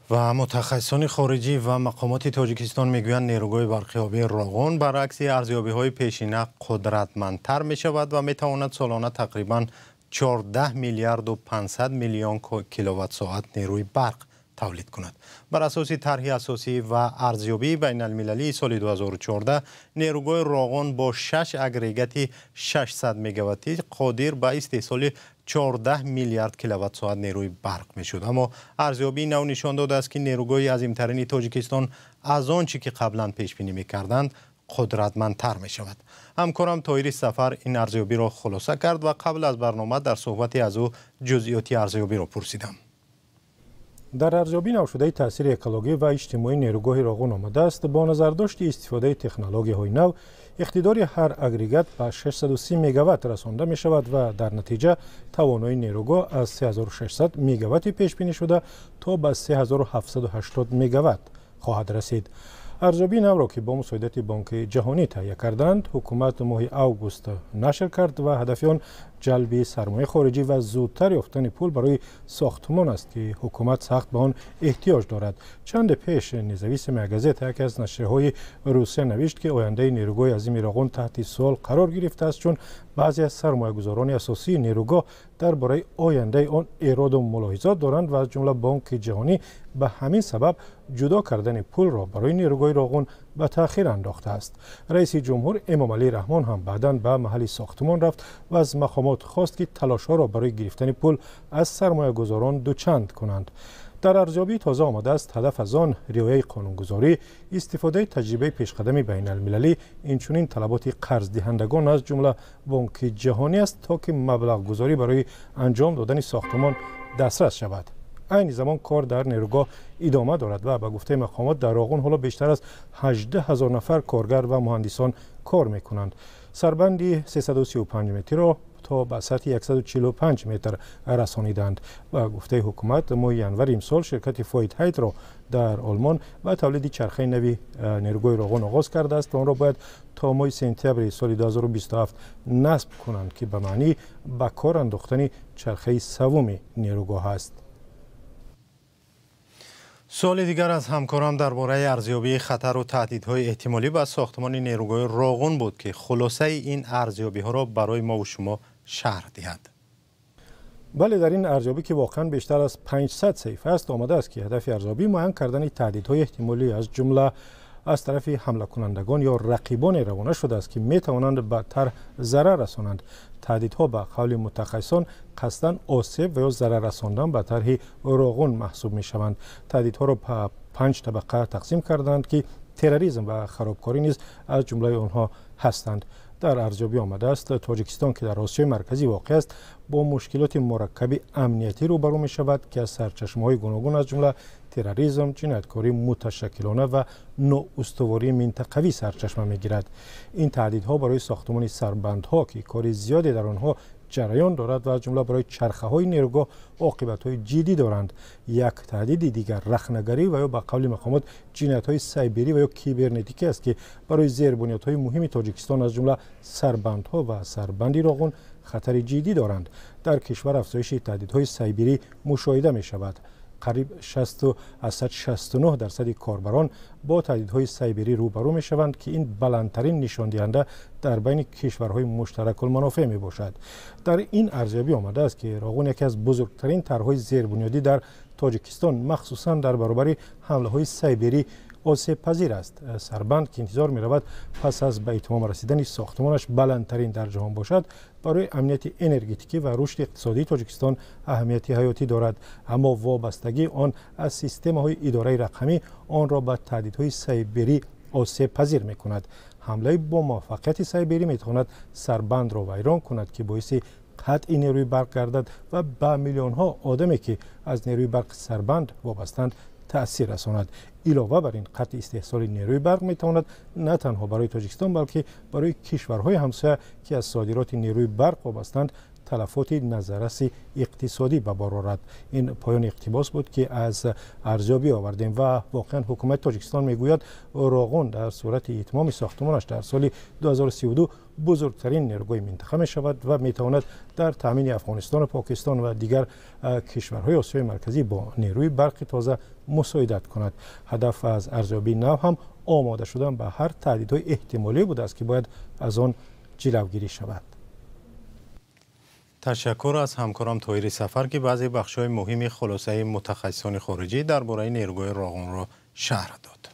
و متخصصان خارجی و مقامات تاجیکستان میگویند نیروگاه برقیابی راغون برعکس ارزیابی‌های پیشینه قدرتمندتر می شود و می تواند سالانه تقریبا 14 میلیارد و 500 میلیون کیلووات ساعت نیروی برق تولید کند. بر اساس طرح اساسی و ارزیابی بین المللی سال 2014 نیروگاه راغون با 6 اگریگاتی 600 مگاواتی قادر به استحصال 14 میلیارد کیلووات ساعت نیروی برق می شد. اما ارزیابی نو نشان داده است که نیروگاه عظیمترین تاجیکستان از آنچه که قبلا پیش بینی می کردند قدرتمندتر می شود. همکارم طاهر سفر این ارزیابی را خلاصه کرد و قبل از برنامه در صحبتی از او جزئیاتی ارزیابی را پرسیدم. در ارزیابی نو شده تاثیر اکولوژی و اجتماعی نیروگاه راغون آمده است با نظرداشت استفاده تکنولوژی‌های نو اقتدار هر اگریگات به 630 مگاوات رسانده می شود و در نتیجه توانایی نیروگاه از 3600 مگاوات پیش بینی شده تا به 3780 مگاوات خواهد رسید. ارزیابی نو را که با مساعدت بانک جهانی تهیه کردند حکومت ماه اوگوست نشر کرد و هدف آن جلب سرمایه خارجی و زودتر یافتن پول برای ساختمان است که حکومت سخت به آن احتیاج دارد. چند پیش نزویس مگزیت یک از نشریه‌های روسیه نوشت که آینده نیروگاه عظیم راغون تحت سوال قرار گرفته است چون بعضی از سرمایه‌گذاران اساسی نیروگاه درباره آینده آن اعراض و ملاحظات دارند و از جمله بانک جهانی به همین سبب جدا کردن پول را برای نیروگاه راغون به تأخیر انداخته است. رئیس جمهور امام علی رحمان هم بعداً به محل ساختمان رفت و از مقامات خواست که تلاش‌ها را برای گرفتن پول از سرمایه‌گذاران دوچند کنند. در ارزیابی تازه آمده است هدف از آن رعایت قانونگذاری، استفاده تجربه پیشقدم بین المللی، اینچنین طلبات قرض دهندگان از جمله بانک جهانی است تا که مبلغ گذاری برای انجام دادن ساختمان دسترس شود. این زمان کار در نیروگاه ادامه دارد و به گفته مقامات در راغون حالا بیشتر از 18,000 نفر کارگر و مهندسان کار میکنند. سربندی 335 متر را تا به سطح 145 متر رسانیدند و گفته حکومت ماه ینور امسال شرکت فایت هایت را در آلمان و تولید چرخه نوی نیروگاه راغون آغاز کرده است و آن را باید تا ماه سپتامبر سال 2027 نصب کنند که به معنی به کار انداختن چرخه سوم نیروگاه است. سوال دیگر از همکارم درباره ارزیابی خطر و تهدیدهای احتمالی به ساختمان نیروگاه راغون بود که خلاصه این ارزیابی ها را برای ما و شما شرح دهد. بله، در این ارزیابی که واقعا بیشتر از 500 صفحه است آمده است که هدف ارزیابی معین کردن تهدیدهای احتمالی از جمله از طرف حمله کنندگان یا رقیبان روانه شده است که می توانند به طرح ضرر رسانند. تهدیدها به قول متخصصان قصداً آسیب و یا ضرر رساندن به طرح راغون محسوب می شوند. تهدیدها را به 5 طبقه تقسیم کردند که تروریسم و خرابکاری نیز از جمله آنها هستند. در ارزیابی آمده است تاجیکستان که در آسیای مرکزی واقع است با مشکلات مرکب امنیتی روبرو می شود که از سرچشمه‌های گوناگون از جمله تروریسم، جنایتکاری متشکلانه و نواستواری منطقوی سرچشمه می گیرد. این تهدیدها برای ساختمان سربندها که کار زیادی در آنها جریان دارد و از جمله برای چرخه های نیروگاه عاقبت‌های جدی دارند. یک تهدید دیگر رخنه‌گری و یا به قول مقامات جنایت‌های سایبری و یا کیبرنتیکی است که برای زیربنیادهای مهم تاجیکستان از جمله سربندها و سربندی راغون خطر جدی دارند. در کشور افزایش تهدیدهای سایبری مشاهده می شود. قریب 69% کاربران با تهدیدهای سایبری روبرو می شوند که این بلندترین نشان دهنده در بین کشورهای مشترک المنافع می باشد. در این ارزیابی آمده است که راغون یکی از بزرگترین طرح‌های زیربنیادی در تاجیکستان مخصوصاً در برابر حمله‌های سایبری آسیب پذیر است. سربند که انتظار می رود پس از به اتمام رسیدن ساختمانش بلندترین در جهان باشد برای امنیت انرژتیکی و رشد اقتصادی تاجیکستان اهمیت حیاتی دارد، اما وابستگی آن از سیستم های اداره رقمی آن را به تهدیدهای سایبری آسیب پذیر می کند. حمله با موفقیت سایبری می تواند سربند را ویران کند که باعث قطع نیروی برق گردد و به میلیون ها آدمی که از نیروی برق سربند وابستند تأثیر رساند. علاوه بر این قطع استحصال نیروی برق می تواند نه تنها برای تاجیکستان بلکه برای کشورهای همسایه که از صادرات نیروی برق وابستند تلفات نظرس اقتصادی به بار آورد. این پایان اقتباس بود که از ارزیابی آوردیم و واقعا حکومت تاجیکستان میگوید راغون در صورت اتمام ساختمانش در سال 2032 بزرگترین نیروگاه منطقه می شود و می تواند در تامین افغانستان و پاکستان و دیگر کشورهای آسیای مرکزی با نیروی برق تازه مساعدت کند. هدف از ارزیابی نو هم آماده شدن به هر تهدیدهای احتمالی بوده است که باید از آن جلوگیری شود. تشکر از همکارم طاهر سفر که بعضی بخش‌های مهم خلاصه متخصصان خارجی درباره نیروگاه راغون را شرح داد.